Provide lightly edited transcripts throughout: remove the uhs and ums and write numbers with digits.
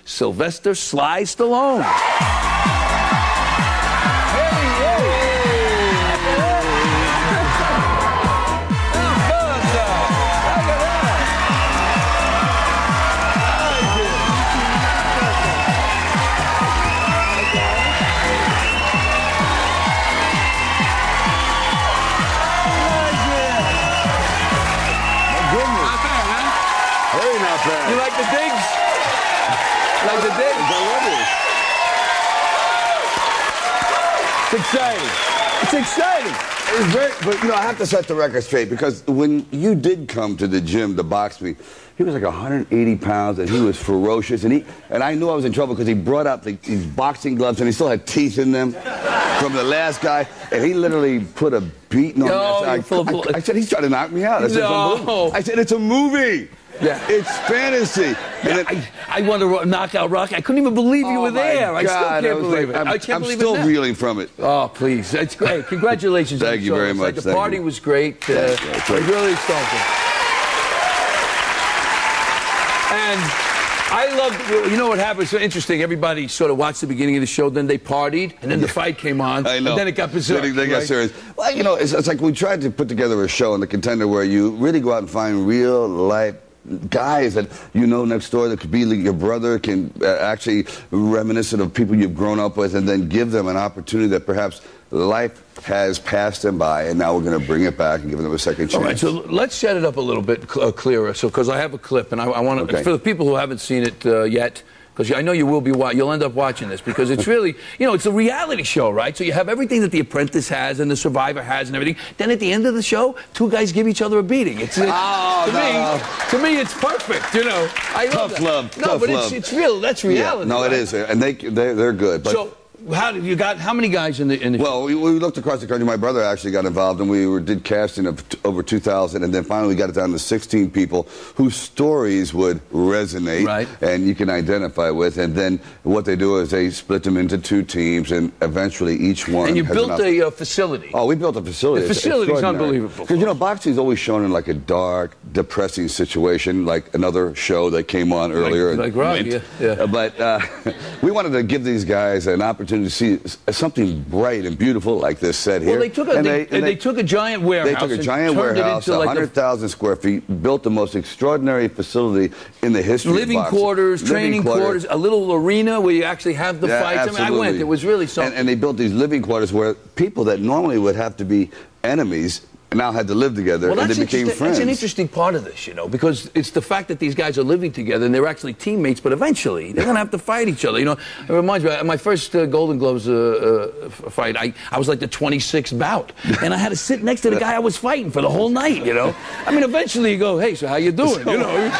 Sylvester Sly Stallone. You like the digs? Like the digs? I love it. It's exciting. It's exciting. It's very, but you know, I have to set the record straight because when you did come to the gym to box me, he was like 180 pounds and he was ferocious, and I knew I was in trouble because he brought out these boxing gloves and he still had teeth in them from the last guy, and he literally put a beating on me. I said, he's trying to knock me out. I said, no. I said, it's a movie. Yeah. It's fantasy. Yeah, I want to knock out Rocky. I couldn't even believe you were there. I still can't believe it. I can't believe it. I'm still reeling from it. Oh, please. It's great. Congratulations. Thank you very much. The party was great. It really something. And I loved, you know what happened? So interesting. Everybody sort of watched the beginning of the show, then they partied, and then the fight came on, I know. And then it got bizarre. They got serious. Well, you know, it's like we tried to put together a show in The Contender where you really go out and find real life guys that you know next door that could be like your brother, can actually reminiscent of people you've grown up with, and then give them an opportunity that perhaps life has passed them by, and now we're going to bring it back and give them a second chance. All right, so let's set it up a little bit clearer. So, because I have a clip, and I want to, for the people who haven't seen it yet, because I know you will be, you'll end up watching this, because it's really, you know, it's a reality show, right? So you have everything that The Apprentice has and The Survivor has and everything. Then at the end of the show, two guys give each other a beating. To me, it's perfect. You know, I love that. Love. No, but it's real. That's reality. Yeah, no, right? it is, and they're good. But so, how many guys in the Well, we looked across the country. My brother actually got involved, and we did casting of over 2,000, and then finally we got it down to 16 people whose stories would resonate and you can identify with. And then what they do is they split them into two teams, and eventually each one. And you built a facility. Oh, we built a facility. The facility's unbelievable. Because, you know, boxing is always shown in like a dark, depressing situation, like another show that came on earlier. Like Rocky, yeah. But we wanted to give these guys an opportunity to see something bright and beautiful like this set here. Well, they took a giant warehouse. They took a giant warehouse, 100,000 square feet, built the most extraordinary facility in the history of boxing. Quarters, training quarters, a little arena where you actually have the fights. Absolutely. I mean, I went. It was really something. And they built these living quarters where people that normally would have to be enemies now had to live together, and they became friends. That's an interesting part of this, you know, because it's the fact that these guys are living together and they're actually teammates, but eventually they're going to have to fight each other. You know, it reminds me, my first Golden Gloves fight, I was like the 26th bout, and I had to sit next to the guy I was fighting for the whole night, you know. I mean, eventually you go, hey, so how you doing? You know.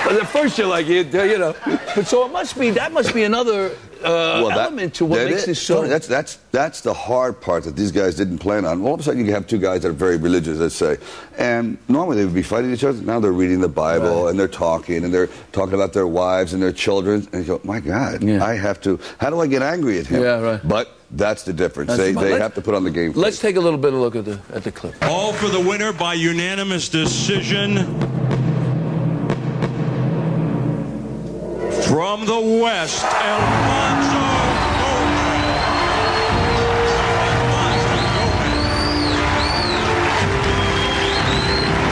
But at first you're like, you know. But so that must be another element to what makes this so. That's the hard part that these guys didn't plan on. All of a sudden you have two guys that are very religious, let's say, and normally they would be fighting each other. Now they're reading the Bible and they're talking about their wives and their children, and you go, my God, I have to. How do I get angry at him? Yeah, right. But that's the difference. They have to put on the game. Let's take a little bit of a look at the clip. All for the winner by unanimous decision. From the West,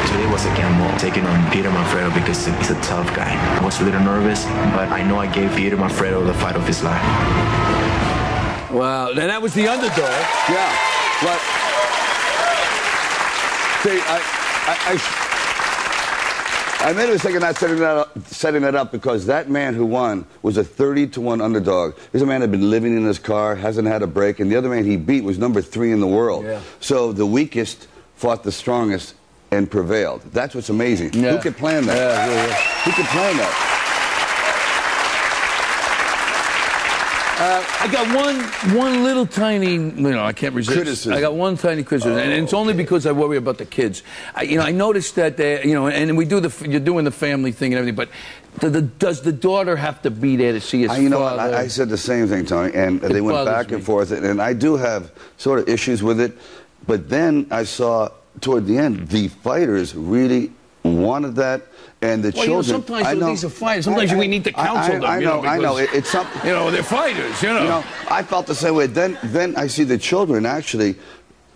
Today was a gamble, taking on Peter Manfredo because he's a tough guy. I was a little nervous, but I know I gave Peter Manfredo the fight of his life. Wow, and that was the underdog. Yeah, but see, I made a mistake in not setting that up because that man who won was a 30-to-1 underdog. This man had been living in his car, hasn't had a break, and the other man he beat was number 3 in the world. Yeah. So the weakest fought the strongest and prevailed. That's what's amazing. Yeah. Who could plan that? Who could plan that? I got one little tiny, you know, I can't resist. Criticism. I got one tiny criticism, and it's only because I worry about the kids. I noticed that they, you know, and we do you're doing the family thing and everything, but does the daughter have to be there to see his father? You know what, I said the same thing, Tony, and they went back and forth, and I do have sort of issues with it, but then I saw toward the end, the fighters really wanted that. And the children, sometimes these are fighters. Sometimes we need to counsel them. I know. It's something. They're fighters. I felt the same way. Then I see the children actually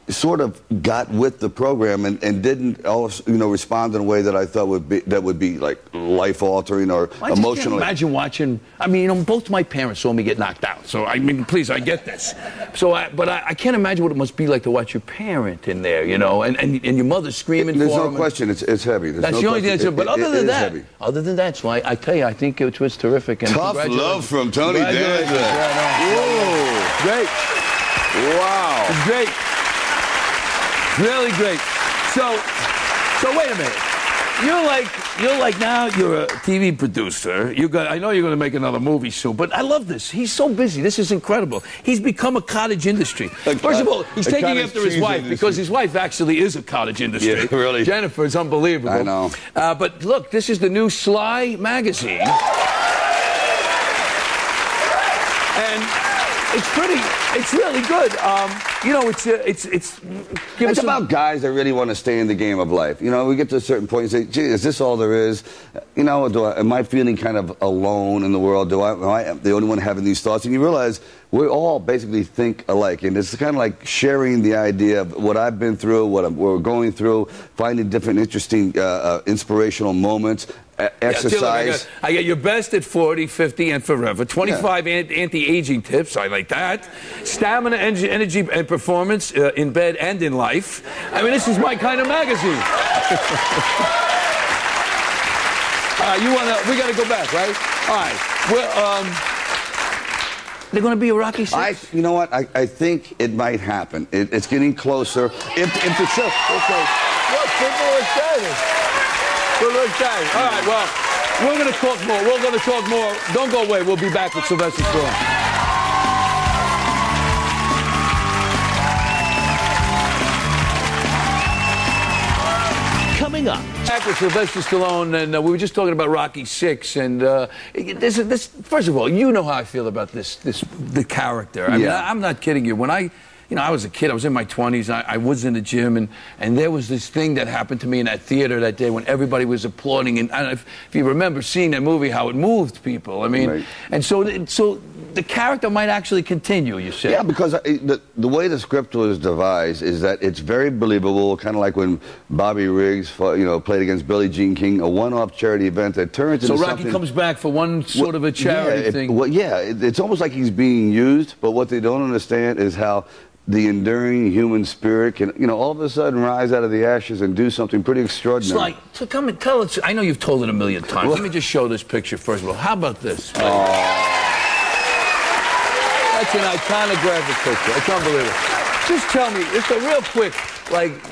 sort of got with the program and didn't respond in a way that I thought would be like life altering or emotional. Can't imagine watching. I mean, both my parents saw me get knocked out. So I mean, please, I get this. So, but I can't imagine what it must be like to watch your parent in there, and your mother screaming. There's for no question. It's heavy. That's the only thing that's. But other than that, so I tell you, I think it was terrific. And tough love from Tony Danza. Whoa, great. Wow, it's great. Really great. So wait a minute. You're like now you're a TV producer. I know you're going to make another movie soon, but I love this. He's so busy. This is incredible. He's become a cottage industry. First of all, he's taking after his wife because his wife actually is a cottage industry. Yeah, really. Jennifer is unbelievable. I know. But look, this is the new Sly magazine. And it's really good. It's about guys that really want to stay in the game of life. We get to a certain point and say, gee, is this all there is? Am I feeling kind of alone in the world? Am I the only one having these thoughts? And you realize we all basically think alike. And it's kind of like sharing the idea of what I've been through, what we're going through, finding different interesting, inspirational moments. Exercise. I get your best at 40, 50, and forever. 25 anti-aging tips. I like that. Stamina, energy, and performance in bed and in life. I mean, this is my kind of magazine. We got to go back, right? All right. Well, they're going to be a Rocky VI? You know what? I think it might happen. It's getting closer. If the show... Okay. Look, people are excited. All right, well, we're going to talk more. Don't go away. We'll be back with Sylvester Stallone. Coming up. Back with Sylvester Stallone, and we were just talking about Rocky VI, and this. First of all, you know how I feel about the character. I mean, I'm not kidding you. When I was a kid. I was in my 20s. I was in the gym, and there was this thing that happened to me in that theater that day when everybody was applauding. And I don't know if you remember seeing that movie, how it moved people. I mean, right. And so the character might actually continue, you said. Yeah, because the way the script was devised is that it's very believable, kind of like when Bobby Riggs played against Billie Jean King, a one-off charity event that turns into something... So Rocky comes back for one sort of a charity thing. It's almost like he's being used, but what they don't understand is how the enduring human spirit can, all of a sudden rise out of the ashes and do something pretty extraordinary. So come and tell us. I know you've told it a million times. Let me just show this picture first of all. How about this? That's an iconographic picture. I can't believe it. Just tell me, just a real quick,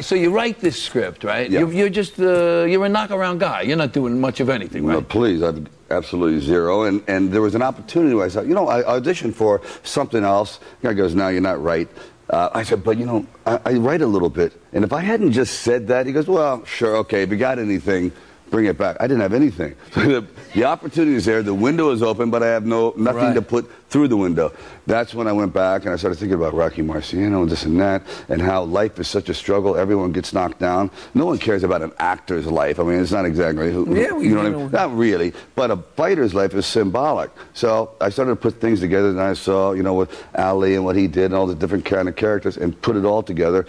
so you write this script, right? Yeah. You're just, you're a knockaround guy. You're not doing much of anything, right? No, please, I've absolutely zero. And there was an opportunity where I thought, I auditioned for something else. The guy goes, no, you're not right. I said, but I write a little bit. And if I hadn't just said that, he goes, well, sure, okay, if you got anything, bring it back. I didn't have anything. So the opportunity is there. The window is open, but I have nothing to put through the window. That's when I went back and I started thinking about Rocky Marciano and this and that, and how life is such a struggle. Everyone gets knocked down. No one cares about an actor's life. I mean, it's not exactly what I mean? Not really. But a fighter's life is symbolic. So I started to put things together, and I saw, with Ali and what he did and all the different kind of characters, and put it all together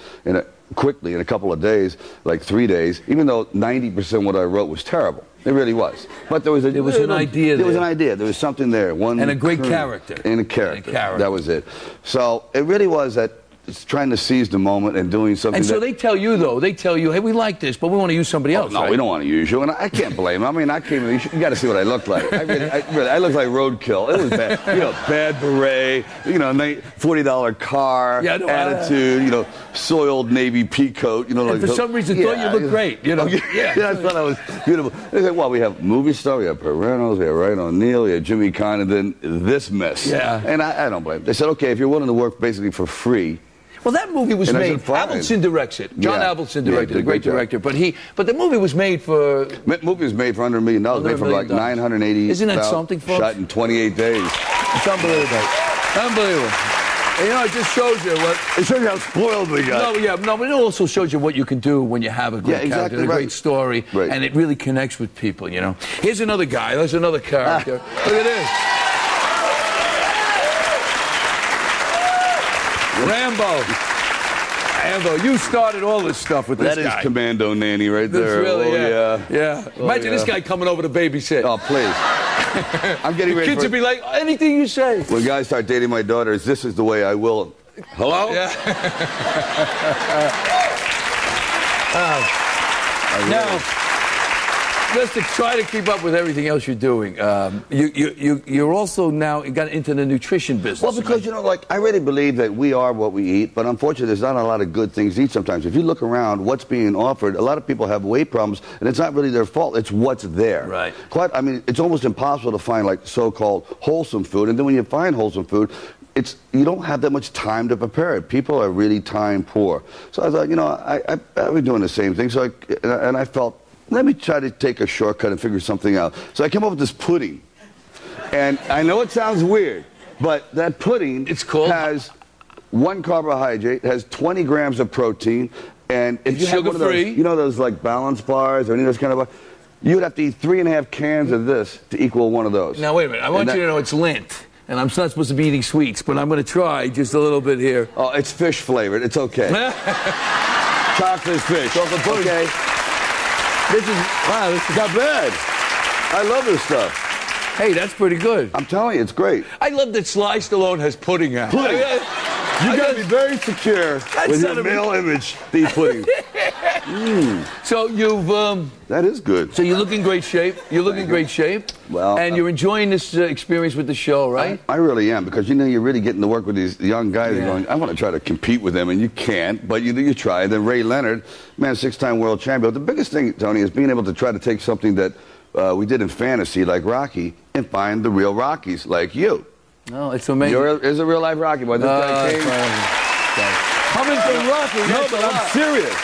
quickly in a couple of days, like 3 days, even though 90% of what I wrote was terrible. It really was. But there was an idea. There was an idea. There was something there. And a great character. And a character. That was it. So it really was that it's trying to seize the moment and doing something. And so they tell you, hey, we like this, but we want to use somebody else. No, right? We don't want to use you, and I can't blame them. I mean, you got to see what I look like. I look like roadkill. It was bad. Bad beret, $40 car, attitude, soiled navy pea coat, and for some reason, thought you looked great, I thought I was beautiful. They said, well, we have movie star, we have Reynolds, we have Ryan O'Neal, we have Jimmy Caan, and then this mess. Yeah. And I don't blame them. They said, okay, if you're willing to work basically for free. Well, that movie was made. Avildsen directs it. John Avildsen directed, a great director. But the movie was made for. The movie was made for $100 million. Made for like 980. Isn't that something, folks? Shot in 28 days. It's unbelievable. Unbelievable. And, you know, it just shows you what... It shows you how spoiled we got. But it also shows you what you can do when you have a great character, a great story, and it really connects with people, you know. Here's another guy. There's another character. Look at this. Rambo, you started all this stuff with this guy. That is Commando Nanny right there. Really, yeah. Imagine this guy coming over to babysit. Oh, please. I'm getting ready. Kids would be like, anything you say. When guys start dating my daughters, this is the way I will. Hello? Yeah. Now, just to try to keep up with everything else you're doing, you're also now got into the nutrition business. Well, because, you know, like, I really believe that we are what we eat, but unfortunately there's not a lot of good things to eat sometimes. If you look around what's being offered, a lot of people have weight problems, and it's not really their fault. It's what's there. Right. I mean, it's almost impossible to find, like, so-called wholesome food, and then when you find wholesome food, you don't have that much time to prepare it. People are really time poor. So I thought, you know, I've been doing the same thing, so I felt, let me try to take a shortcut and figure something out. So I came up with this pudding. And I know it sounds weird, but that pudding has 1 carbohydrate, has 20 grams of protein, and if you have one of those, you know those like balance bars or any of those kind of bars, you would have to eat 3.5 cans of this to equal one of those. Now, wait a minute. I want you to know it's Lent. And I'm not supposed to be eating sweets, but I'm going to try just a little bit here. Oh, it's fish flavored. It's okay. Chocolate fish. Okay. This is not bad. I love this stuff. Hey, that's pretty good. I'm telling you, it's great. I love that Sly Stallone has pudding out. Pudding. You got to be very secure with your male image, the pudding. So you've... that is good. So you look in great shape. You look in great shape. Well, and you're enjoying this experience with the show, right? I really am, because, you know, you're really getting to work with these young guys. You're going, I want to try to compete with them, and you can't, but you try. Then Ray Leonard, man, 6-time world champion. The biggest thing, Tony, is being able to try to take something that we did in fantasy, like Rocky, and find the real Rockies, like you. Oh, it's amazing. There's a real life Rocky, boy. This guy came. Coming from Rocky. No, but I'm serious.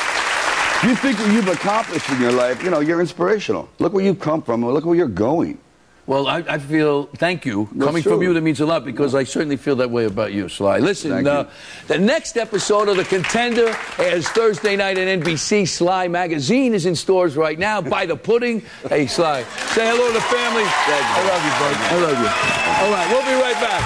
You think what you've accomplished in your life, you know, you're inspirational. Look where you've come from, and look where you're going. Well, I feel, thank you. Coming from you, that means a lot, because I certainly feel that way about you, Sly. Listen, the next episode of The Contender airs Thursday night on NBC. Sly Magazine is in stores right now. Buy the pudding. Hey, Sly, say hello to the family. I love you, bud. I love you. All right, we'll be right back.